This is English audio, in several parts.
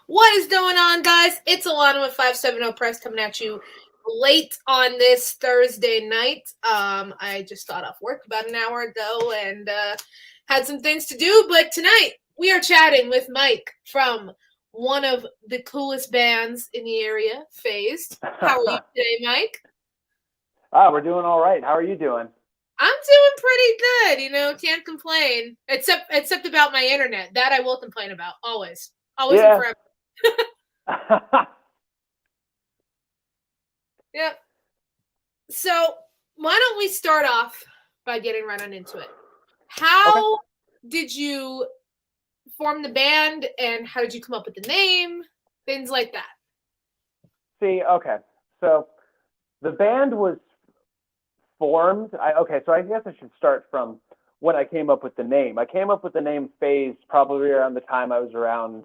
What is going on, guys? It's Alonna with 570 Press coming at you late on this Thursday night. I just got off work about an hour ago and had some things to do, but tonight we are chatting with Mike from one of the coolest bands in the area, Phazed. How are you today, Mike? We're doing all right. How are you doing? I'm doing pretty good, can't complain. Except about my internet. That I will complain about. Always. Always and Yeah. forever. Yep. So why don't we start off by getting right on into it? Okay. How did you form the band and how did you come up with the name? Things like that. Okay. So the band was formed. So I guess I should start from when I came up with the name. I came up with the name Phase probably around the time I was around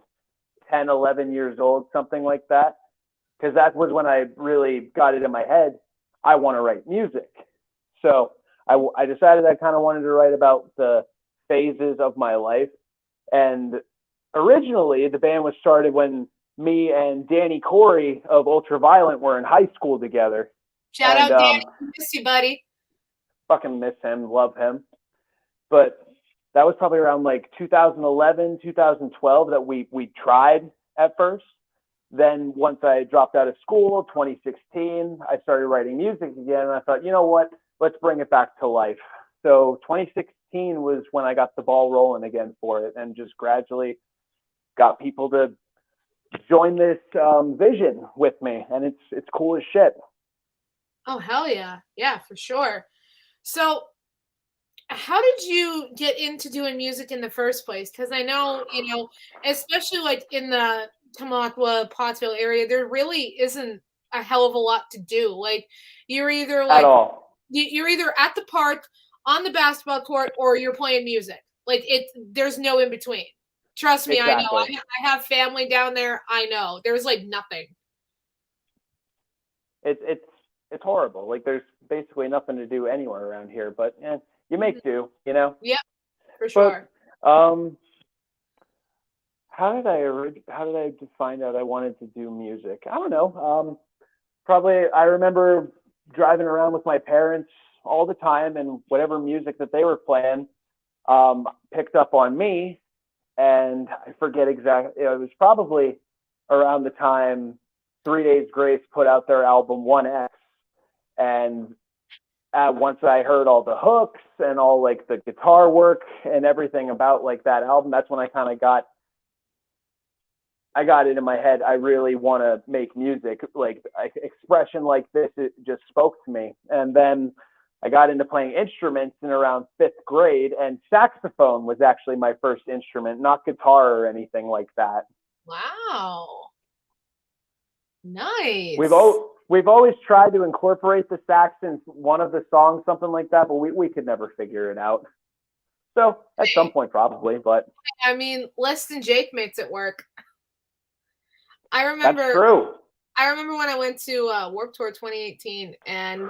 10, 11 years old, something like that. Because that was when I really got it in my head. I want to write music. So I decided I kind of wanted to write about the phases of my life. And originally, the band was started when me and Danny Corey of Ultraviolent were in high school together. Shout And out Danny. Miss you, buddy. fucking miss him, love him. But that was probably around like 2011, 2012 that we tried at first. Then once I dropped out of school, 2016, I started writing music again. And I thought, you know what? Let's bring it back to life. So 2016 was when I got the ball rolling again for it and just gradually got people to join this vision with me. And it's cool as shit. Oh hell yeah. Yeah, for sure. So how did you get into doing music in the first place? Because I know, especially like in the Tamaqua, Pottsville area, there really isn't a hell of a lot to do. Like you're either At like all. you're either at the park on the basketball court or you're playing music. Like there's no in between. Trust me, I know. Exactly. I have family down there. I know. There's like nothing. It's horrible. Like there's basically nothing to do anywhere around here, but you Mhm. make do, you know. Yep, for But sure. um, how did I find out I wanted to do music? I don't know. Probably I remember driving around with my parents all the time, and whatever music that they were playing picked up on me. And I forget exactly. It was probably around the time 3 Days Grace put out their album 1X, and once I heard all the hooks and all like the guitar work and everything about like that album, that's when I got it in my head. I really want to make music. Like expression like this, it just spoke to me. And then I got into playing instruments in around fifth grade, and saxophone was actually my first instrument, not guitar or anything like that. Wow. We've Nice. o- we've always tried to incorporate the sax in one of the songs, something like that, but we could never figure it out. So at some point, probably, but I mean, less than Jake makes it work. I that's remember true. I remember when I went to Warped Tour 2018 and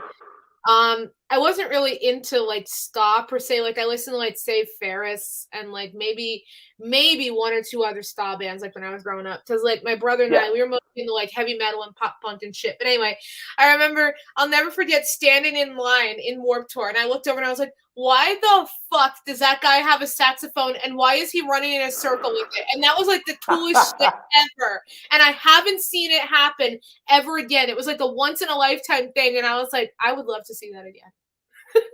I wasn't really into like ska per se. Like I listened to like Save Ferris and like maybe one or two other ska bands like when I was growing up. Cause like my brother and Yeah, I, we were mostly into like heavy metal and pop punk and shit. But anyway, I remember I'll never forget standing in line in Warped Tour and I looked over and I was like, why the fuck does that guy have a saxophone and why is he running in a circle with it? And that was like the coolest shit ever. And I haven't seen it happen ever again. It was like a once in a lifetime thing. And I was like, I would love to see that again.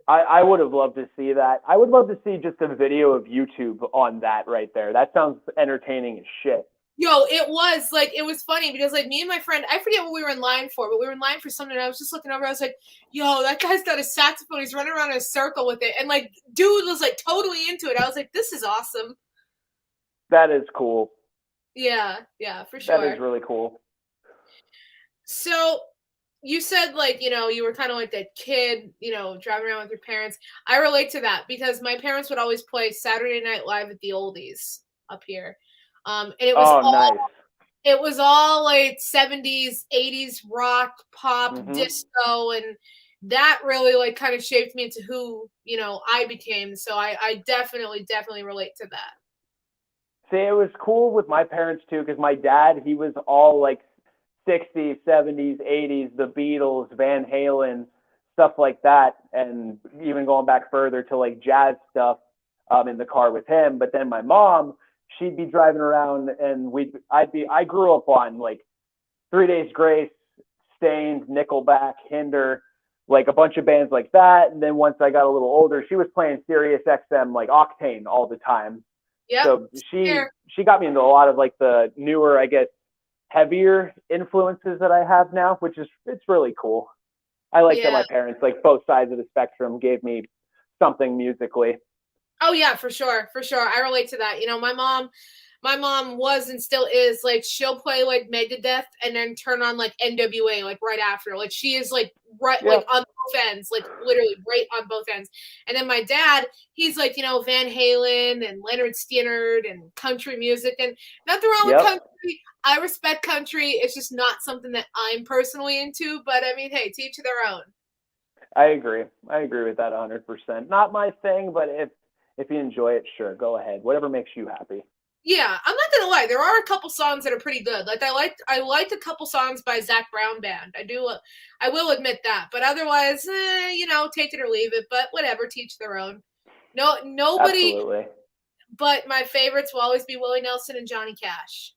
I would have loved to see that. I would love to see just a video of YouTube on that right there. That sounds entertaining as shit. Yo, it was like it was funny because like me and my friend, I forget what we were in line for, but we were in line for something. And I was just looking over. I was like, "Yo, that guy's got a saxophone. He's running around in a circle with it." And like, dude was like totally into it. I was like, "This is awesome." That is cool. Yeah, for That is sure. really cool. So you said like you were kind of like that kid driving around with your parents. I relate to that because my parents would always play Saturday Night Live at the oldies up here, and Oh, nice. it was all like 70s 80s rock pop Hmm. disco, and that really like kind of shaped me into who I became. So I definitely relate to that. See, it was cool with my parents too, because my dad, he was all like 60s, 70s, 80s, the Beatles, Van Halen, stuff like that, and even going back further to like jazz stuff in the car with him. But then my mom, she'd be driving around, and I grew up on like 3 Days Grace, Stained, Nickelback, Hinder, like a bunch of bands like that. And then once I got a little older, she was playing Sirius XM, like Octane all the time. Yep. So she got me into a lot of like the newer, I guess, heavier influences that I have now, which is it's really cool. I like that Yeah. my parents, like both sides of the spectrum, gave me something musically. Oh yeah, for sure, for sure. I relate to that. You know, my mom was and still is like she'll play like Megadeth and then turn on like NWA like right after. Like she is like right like Yep. on both ends, like literally right on both ends. And then my dad, he's like, you know, Van Halen and Leonard Skinner and country music, and nothing wrong with Yep. country. I respect country. It's just not something that I'm personally into, but I mean, hey, to each their own. I agree. I agree with that 100%. Not my thing, but if you enjoy it, sure, go ahead. Whatever makes you happy. Yeah, I'm not gonna lie. There are a couple songs that are pretty good. Like I liked a couple songs by Zach Brown Band. I do. I will admit that. But otherwise, you know, take it or leave it. But whatever, teach their own. No, nobody. Absolutely. But my favorites will always be Willie Nelson and Johnny Cash.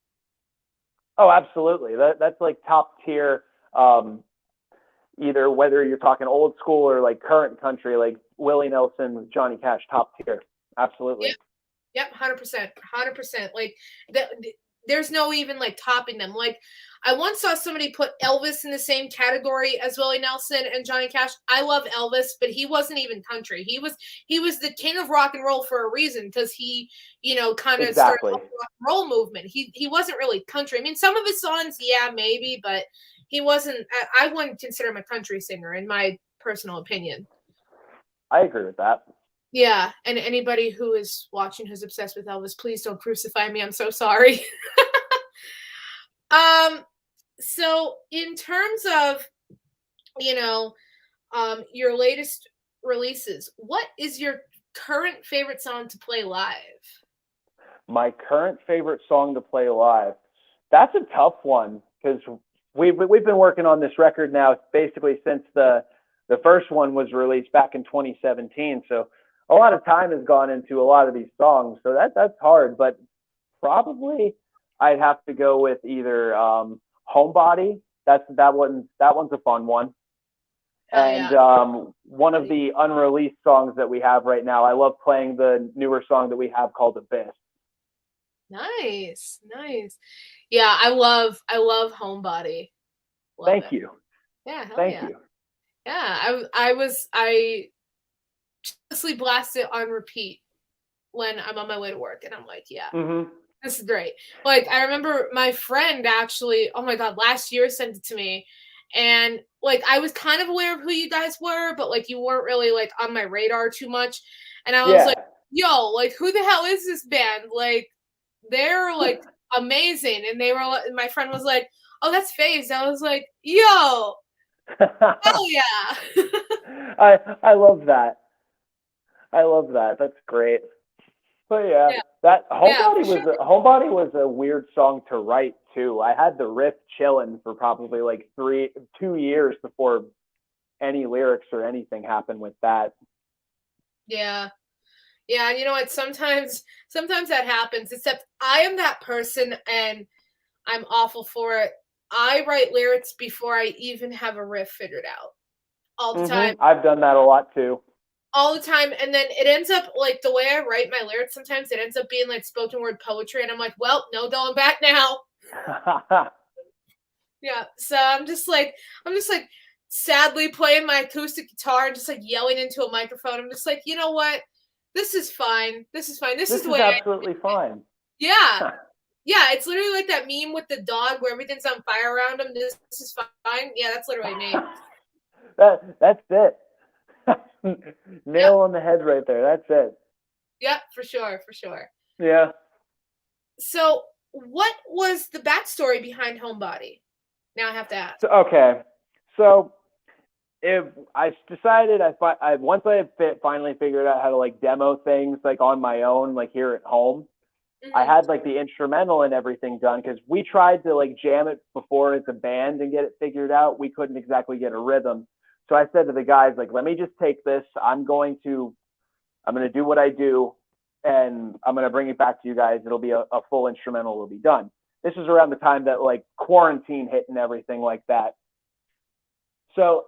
Oh, absolutely. That's like top tier. Either whether you're talking old school or like current country, like Willie Nelson, Johnny Cash, top tier. Absolutely. Yep, yep, 100%, 100%. Like there's no even like topping them. Like I once saw somebody put Elvis in the same category as Willie Nelson and Johnny Cash. I love Elvis, but he wasn't even country. He was the king of rock and roll for a reason because he, you know, kind of started Exactly. the rock and roll movement. He wasn't really country. I mean, some of his songs, yeah, maybe, but he wasn't. I wouldn't consider him a country singer, in my personal opinion. I agree with that. Yeah, and anybody who is watching who's obsessed with Elvis, please don't crucify me. I'm so sorry. um, so in terms of, you know, your latest releases, what is your current favorite song to play live? My current favorite song to play live. That's a tough one because we've been working on this record now basically since the first one was released back in 2017. So a lot of time has gone into a lot of these songs. So that's hard, but probably I'd have to go with either Homebody. That one's a fun one. Hell And yeah. one of the unreleased songs that we have right now, I love playing the newer song that we have called Abyss. Nice, nice. Yeah, I love Homebody. Love Thank it. you. Yeah, hell Thank yeah. you. Yeah, I honestly blast it on repeat when I'm on my way to work, and I'm like, yeah, Hmm. this is great. Like I remember my friend actually, oh my god, last year sent it to me, and like I was kind of aware of who you guys were, but like you weren't really like on my radar too much, and I was like, Yeah. yo, like who the hell is this band? Like they're like amazing, and they were. My friend was like, oh, that's Phazed. I was like, yo, hell yeah. I love that. I love that. That's great. But yeah, Yeah, that yeah, for sure. Homebody was a weird song to write too. I had the riff chilling for probably like 2 years before any lyrics or anything happened with that. Yeah. Yeah, and you know what? Sometimes that happens, except I am that person and I'm awful for it. I write lyrics before I even have a riff figured out. All the time. I've done that a lot too. All the time. And then it ends up like the way I write my lyrics sometimes it ends up being like spoken word poetry and I'm like, well, no going back now. Yeah. So I'm just like sadly playing my acoustic guitar and just like yelling into a microphone. I'm just like, you know what? This is fine. This is fine. This is This the is way I absolutely fine. Yeah. Yeah, it's literally like that meme with the dog where everything's on fire around him. This is fine. Yeah, that's literally me. That's it. Yep. Nail on the head right there. That's it. Yep, for sure, for sure. Yeah. So, what was the backstory behind Homebody? Now I have to ask. So okay. So if I decided once I had finally figured out how to like demo things like on my own, like here at home, I had like the instrumental and everything done because we tried to like jam it before as a band and get it figured out. We couldn't exactly get a rhythm. So I said to the guys, like, let me just take this. I'm going to do what I do and I'm going to bring it back to you guys. It'll be a full instrumental. It'll be done. This is around the time that like quarantine hit and everything like that. So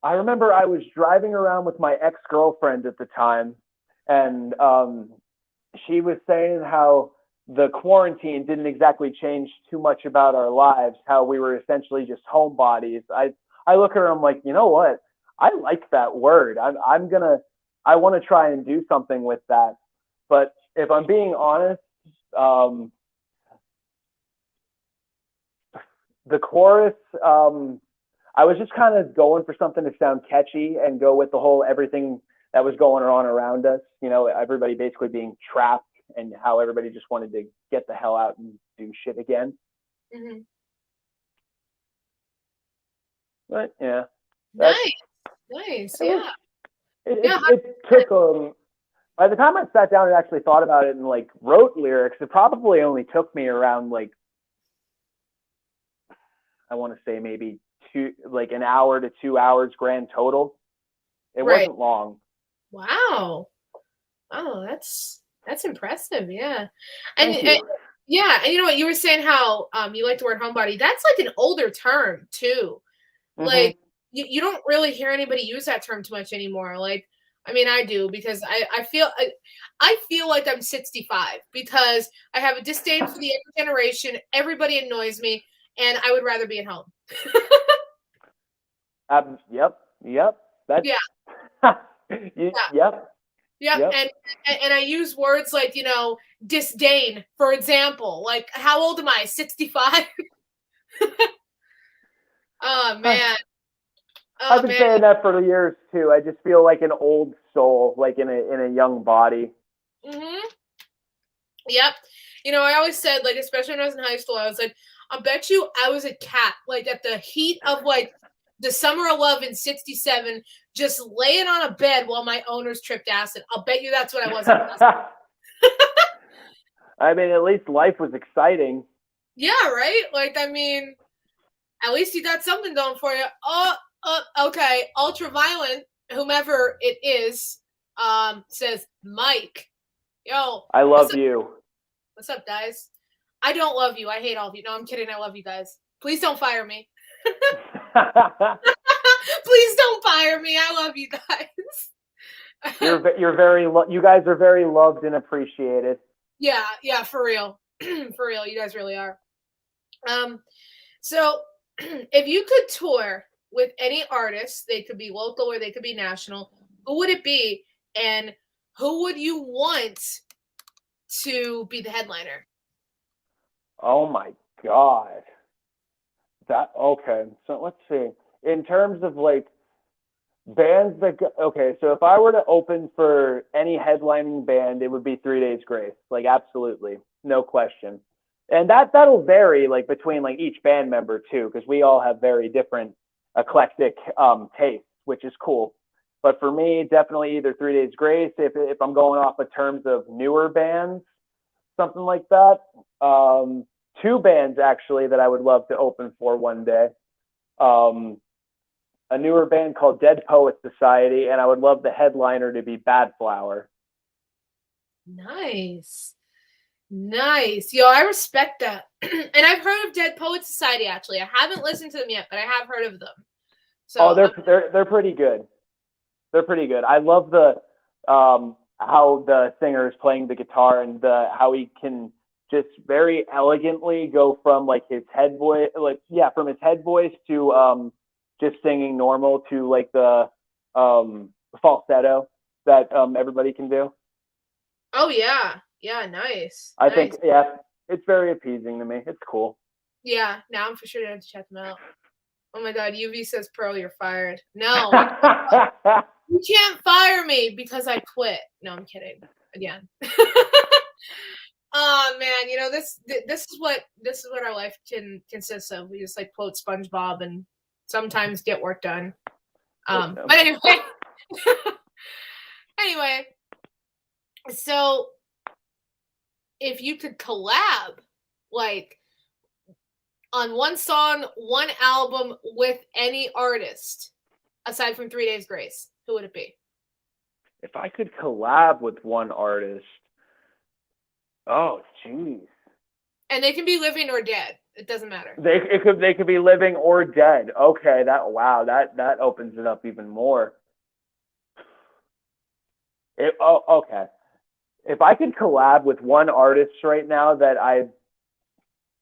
I remember I was driving around with my ex-girlfriend at the time, and she was saying how the quarantine didn't exactly change too much about our lives, how we were essentially just homebodies. I look at her, I'm like, you know what? I like that word. I want to try and do something with that. But if I'm being honest, the chorus, I was just kind of going for something to sound catchy and go with the whole everything that was going on around us. You know, everybody basically being trapped and how everybody just wanted to get the hell out and do shit again. Mm-hmm. But yeah. Nice. Yeah. It took by the time I sat down and actually thought about it and like wrote lyrics, it probably only took me around like, I want to say maybe an hour to 2 hours grand total. It wasn't long. Wow. Oh, that's impressive. Yeah. And, Thank you. yeah, and you know what, you were saying how you like the word homebody. That's like an older term too. Mm-hmm. Like you don't really hear anybody use that term too much anymore. Like, I mean, I do because I feel like I'm 65 because I have a disdain for the younger generation. Everybody annoys me, and I would rather be at home. Yep. That's Yeah. Yep. Yep. And I use words like, you know, disdain, for example. Like, how old am I? 65? Oh man. I've been saying that for years too. I just feel like an old soul, like in a young body. Mm-hmm. Yep. You know, I always said, like, especially when I was in high school, I was like, I bet you I was a cat, like at the heat of like the summer of love in 67, just laying on a bed while my owners tripped acid. I'll bet you that's what I was. I mean, at least life was exciting. Yeah, right? Like, I mean, at least you got something going for you. Okay. Ultraviolent, whomever it is, says Mike. Yo, I love you. What's up, guys? I don't love you. I hate all of you. No, I'm kidding. I love you guys. Please don't fire me. Please don't fire me. I love you guys. You're very you guys are very loved and appreciated. Yeah, for real. For real, you guys really are. So if you could tour with any artist, they could be local or they could be national, who would it be? And who would you want to be the headliner? Oh my God. Okay. So let's see. In terms of like bands okay, so if I were to open for any headlining band, it would be 3 Days Grace. Like absolutely. No question. And that'll vary like between like each band member too, because we all have very different eclectic tastes, which is cool. But for me, definitely either 3 Days Grace if I'm going off of terms of newer bands, something like that. Two bands actually that I would love to open for one day. A newer band called Dead Poet Society, and I would love the headliner to be Bad Flower. Nice. Yo, I respect that. And I've heard of Dead Poet Society actually. I haven't listened to them yet, but I have heard of them. So they're pretty good. They're pretty good. I love the how the singer is playing the guitar and how he can just very elegantly go from like his head voice, from his head voice to just singing normal to like the falsetto that everybody can do. Oh yeah. Yeah, nice. I think it's very appeasing to me. It's cool. Yeah, now I'm for sure gonna have to check them out. Oh my God, UV says Pearl, you're fired. No, you can't fire me because I quit. No, I'm kidding. Again. Oh man, you know this is what our life can consist of. We just like quote SpongeBob and sometimes get work done. But anyway, so if you could collab, like, on one song, one album with any artist, aside from 3 Days Grace, who would it be? If I could collab with one artist, oh, jeez. And they can be living or dead. It doesn't matter. They could be living or dead. Okay, that opens it up even more. Okay. If I could collab with one artist right now that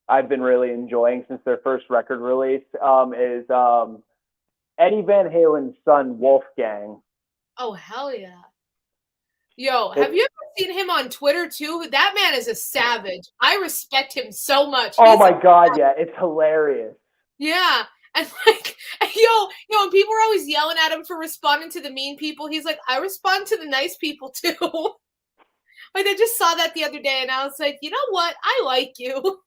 I've been really enjoying since their first record release, is Eddie Van Halen's son Wolfgang. Oh, hell yeah. Yo, have you ever seen him on Twitter too? That man is a savage. I respect him so much. Oh my God, yeah, it's hilarious. Yeah. And like, yo, and people are always yelling at him for responding to the mean people. He's like, I respond to the nice people too. Like, I just saw that the other day and I was like, you know what? I like you.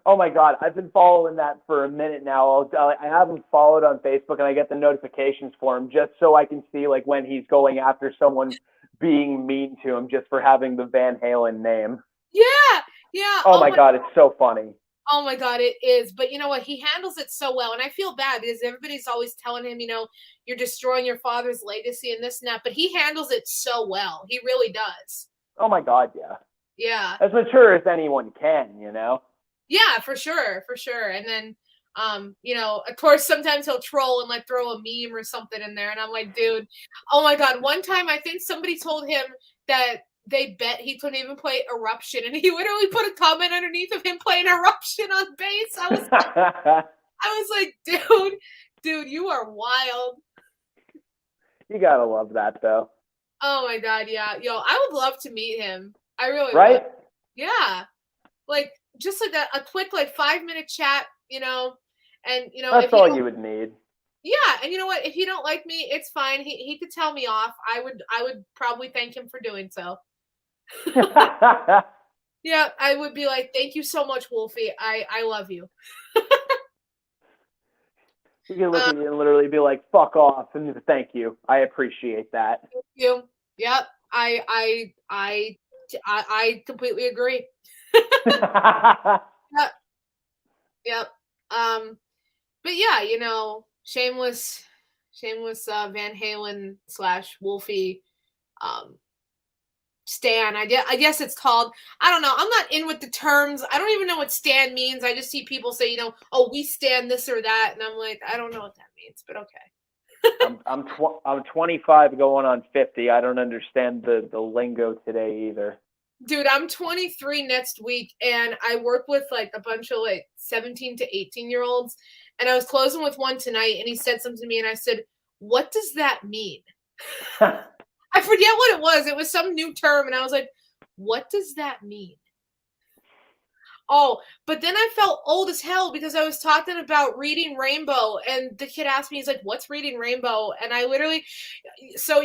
Oh my God, I've been following that for a minute now. I have him followed on Facebook, and I get the notifications for him just so I can see like when he's going after someone being mean to him just for having the Van Halen name. Yeah. Oh my God, it's so funny. Oh my God, it is. But you know what? He handles it so well. And I feel bad because everybody's always telling him, you're destroying your father's legacy and this and that. But he handles it so well. He really does. Oh my God, yeah. Yeah. As mature as anyone can, Yeah, for sure. And then, of course, sometimes he'll troll and like throw a meme or something in there. And I'm like, dude, oh my God. One time I think somebody told him that they bet he couldn't even play Eruption. And he literally put a comment underneath of him playing Eruption on bass. I was like, dude, you are wild. You gotta love that though. Oh my God, yeah. Yo, I would love to meet him. I really would. Yeah. Like, just like a quick, like, 5-minute chat, and, that's all you would need. Yeah. And you know what? If you don't like me, it's fine. He could tell me off. I would probably thank him for doing so. Yeah. I would be like, thank you so much, Wolfie. I love you. You can look at you and literally be like, fuck off, and thank you. I appreciate that. Thank you. Yep. I completely agree. Yep. But yeah, shameless Van Halen / Wolfie stan. I guess it's called. I don't know. I'm not in with the terms. I don't even know what stan means. I just see people say, oh, we stan this or that, and I'm like, I don't know what that means, but okay. I'm 25 going on 50. I don't understand the lingo today either. Dude, I'm 23 next week, and I work with like a bunch of like 17 to 18-year-olds, and I was closing with one tonight, and he said something to me, and I said, what does that mean? I forget what it was. It was some new term, and I was like, what does that mean? Oh, but then I felt old as hell because I was talking about Reading Rainbow, and the kid asked me, he's like, what's Reading Rainbow? And I literally, so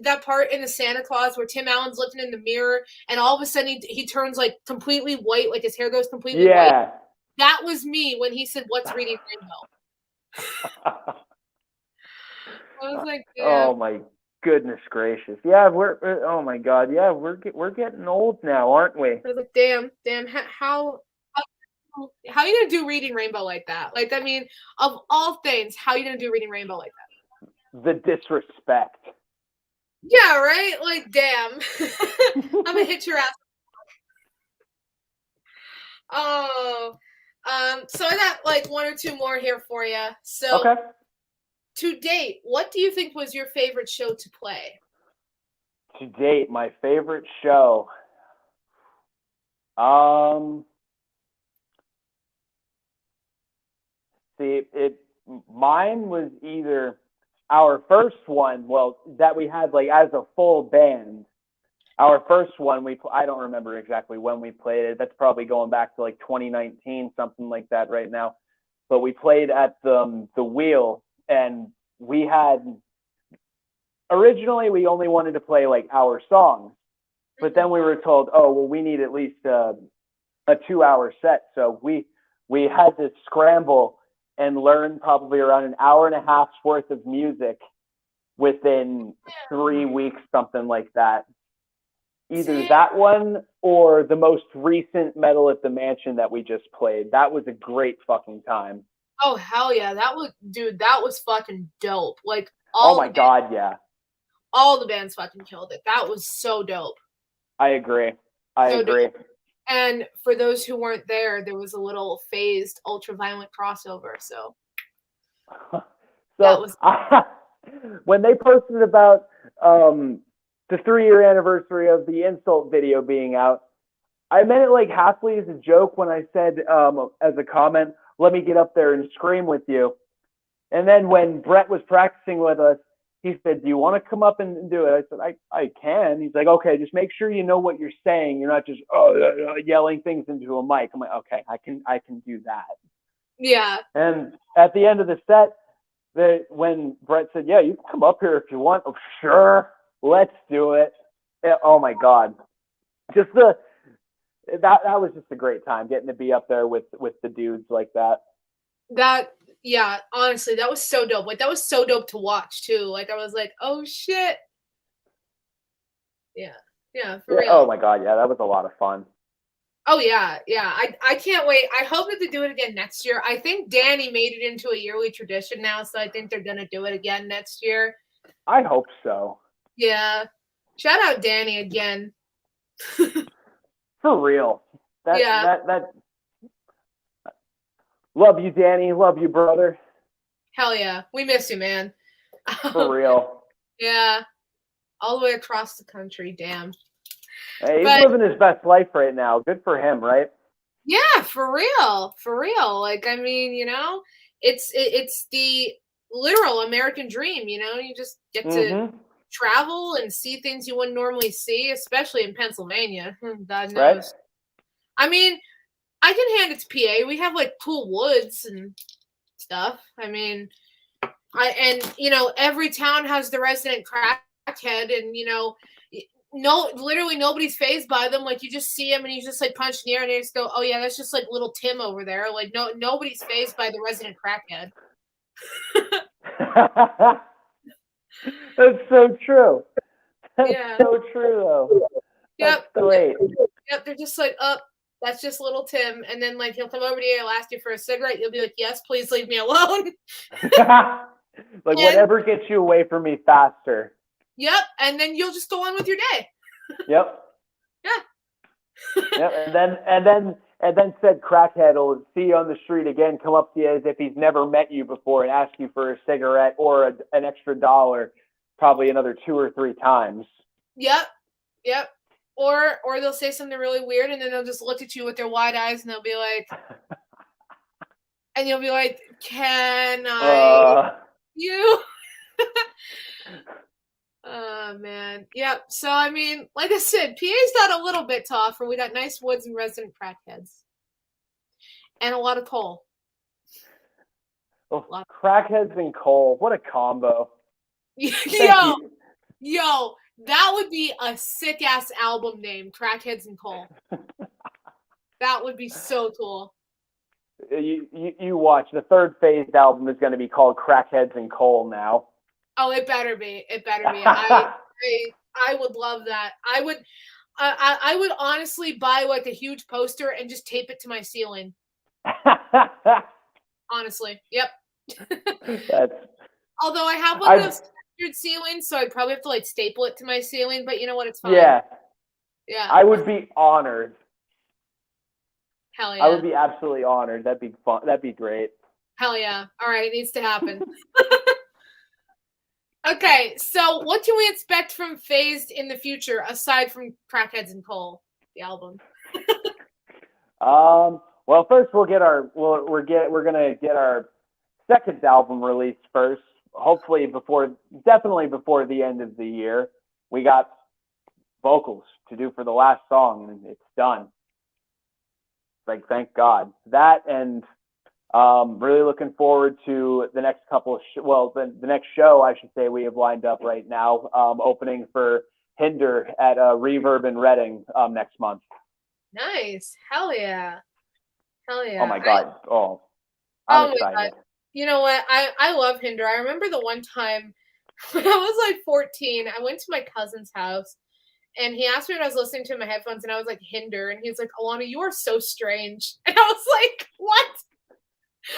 that part in the Santa Claus where Tim Allen's looking in the mirror, and all of a sudden he turns like completely white, like his hair goes completely white. That was me when he said, what's Reading Rainbow? I was like, damn. Oh my goodness gracious. Yeah, oh my God. Yeah, we're getting old now, aren't we? I was like, damn. How are you going to do Reading Rainbow like that? Like, I mean, of all things, how are you going to do Reading Rainbow like that? The disrespect. Yeah, right? Like, damn. I'm going to hit your ass. Oh. So I got like one or two more here for you. So, okay. To date, what do you think was your favorite show to play? To date, my favorite show. Mine was either our first one, well, that we had like as a full band. Our first one, I don't remember exactly when we played it. That's probably going back to like 2019, something like that right now. But we played at the Wheel, and originally we only wanted to play like our songs, but then we were told, oh, well, we need at least a 2-hour set. So we had to scramble and learn probably around an hour and a half's worth of music within 3 weeks, something like that. either Same. that one or the most recent Metal at the Mansion that we just played. That was a great fucking time. Oh hell yeah, that was fucking dope. Like Oh my god, yeah. all the bands fucking killed it. That was so dope. I agree. I So agree. dope. And for those who weren't there was a little Phazed ultra-violent crossover. So that was when they posted about the 3-year anniversary of the Insult video being out, I meant it like halfly as a joke when I said as a comment, let me get up there and scream with you. And then when Brett was practicing with us, he said, do you want to come up and do it? I said, I can. He's like, okay, just make sure you know what you're saying. You're not just yelling things into a mic. I'm like, okay, I can do that. Yeah. And at the end of the set, when Brett said, yeah, you can come up here if you want. Oh, sure, let's do it. Oh my God. Just that was just a great time getting to be up there with the dudes like that. Yeah, honestly, that was so dope. Like that was so dope to watch too. Like I was like, oh shit. Yeah, for real. Oh my god, yeah, that was a lot of fun. Oh yeah. I can't wait. I hope that they do it again next year. I think Danny made it into a yearly tradition now, so I think they're gonna do it again next year. I hope so. Yeah. Shout out Danny again. For real. That love you, Danny. Love you, brother. Hell yeah. We miss you, man. For real. Yeah. All the way across the country. Damn. Hey, he's living his best life right now. Good for him, right? Yeah, for real. For real. Like, I mean, you know, it's the literal American dream, you know? You just get to travel and see things you wouldn't normally see, especially in Pennsylvania. God knows. Right? I mean, I can hand it to PA. We have like cool woods and stuff. I mean, you know, every town has the resident crackhead, and you know, literally nobody's phased by them. Like you just see him and he's just like punched in the air and they just go, oh yeah, that's just like little Tim over there. Like nobody's phased by the resident crackhead. That's so true. That's yeah. so true though. That's great. Yep, they're just like, oh, that's just little Tim. And then like he'll come over to you, he'll ask you for a cigarette. You'll be like, yes, please leave me alone. Like whatever gets you away from me faster. Yep, and then you'll just go on with your day. Yep. Yeah. Yep, and then said crackhead will see you on the street again, come up to you as if he's never met you before and ask you for a cigarette or an extra $1, probably another 2 or 3 times. Yep. Or they'll say something really weird and then they'll just look at you with their wide eyes and they'll be like, and you'll be like, can I you? Oh man. Yep. So I mean, like I said, PA's got a little bit to offer. We got nice woods and resident crackheads. And a lot of coal. Crackheads and coal. What a combo. Yo, that would be a sick ass album name, Crackheads and Coal. That would be so cool. You watch. The third Phazed album is going to be called Crackheads and Coal now. Oh, it better be. It better be. I would love that. I would honestly buy like a huge poster and just tape it to my ceiling. Honestly, yep. Although I have one of those textured ceilings, so I'd probably have to like staple it to my ceiling. But you know what? It's fine. Yeah. I would be honored. Hell yeah. I would be absolutely honored. That'd be fun. That'd be great. Hell yeah. All right, it needs to happen. Okay, so what can we expect from Phazed in the future aside from Crackheads and Coal, the album? Well, first we're gonna get our second album released first. Hopefully definitely before the end of the year. We got vocals to do for the last song, and it's done. Like, thank God. That, and really looking forward to the next couple of the next show, I should say, we have lined up right now, opening for Hinder at Reverb in Reading next month. Nice. Hell yeah. Oh my God. I'm excited. My God. You know what? I love Hinder. I remember the one time when I was like 14, I went to my cousin's house and he asked me what I was listening to in my headphones, and I was like, Hinder. And he's like, Alonna, you are so strange. And I was like, what?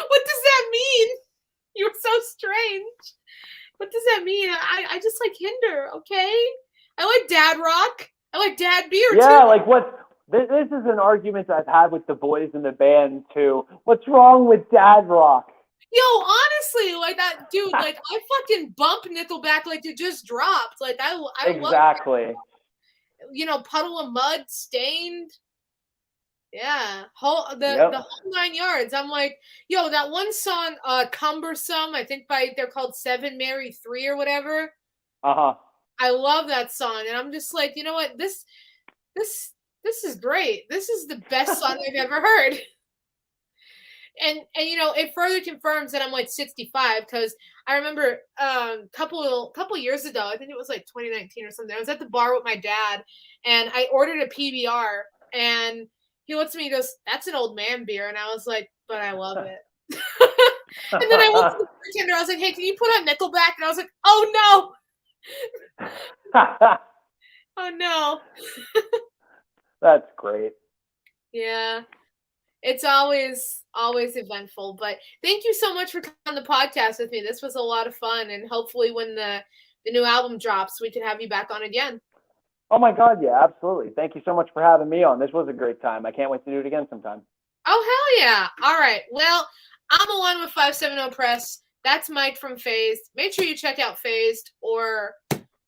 What does that mean? You're so strange. What does that mean? I just like Hinder, okay? I like dad rock. I like dad beer, Yeah, too. like this is an argument I've had with the boys in the band, too. What's wrong with dad rock? Yo, honestly, like that dude, like I fucking bump Nickelback like it just dropped. Like I love Exactly. Puddle of Mud, Stained. Yeah, Yep. the whole 9 yards. I'm like, yo, that one song, Cumbersome, I think they're called Seven Mary 3 or whatever. Uh-huh. I love that song, and I'm just like, you know what, this is great. This is the best song I've ever heard. And it further confirms that I'm like 65, because I remember couple years ago, I think it was like 2019 or something. I was at the bar with my dad, and I ordered a PBR, and he looks at me and goes, "That's an old man beer," and I was like, "But I love it." And then I went to the bartender. I was like, "Hey, can you put on Nickelback?" And I was like, "Oh no, oh no." That's great. Yeah. It's always eventful, but thank you so much for coming on the podcast with me. This was a lot of fun, and hopefully when the new album drops, we can have you back on again. Oh my God, yeah, absolutely. Thank you so much for having me on. This was a great time. I can't wait to do it again sometime. Oh, hell yeah. All right. Well, I'm Alonna with 570 Press. That's Mike from Phazed. Make sure you check out Phazed, or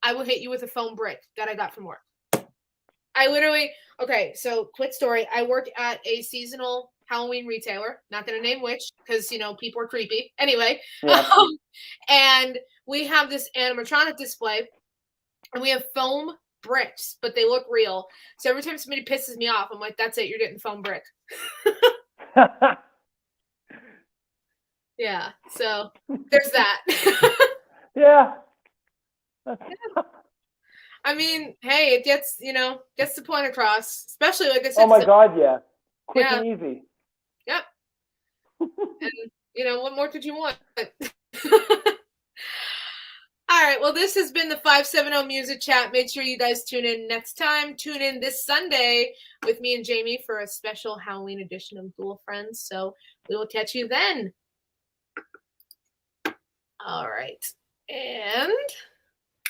I will hit you with a foam brick that I got from work. Okay, so quick story. I work at a seasonal Halloween retailer. Not going to name which, because, people are creepy. Anyway, Yeah. and we have this animatronic display, and we have foam bricks, but they look real. So every time somebody pisses me off, I'm like, that's it, you're getting foam brick. Yeah, so there's that. Yeah. I mean, hey, it gets the point across, especially like I said. Oh my God, yeah. Quick and easy. Yep. And what more could you want? All right, well, this has been the 570 Music Chat. Make sure you guys tune in next time. Tune in this Sunday with me and Jamie for a special Halloween edition of Dual Friends. So we will catch you then. All right. And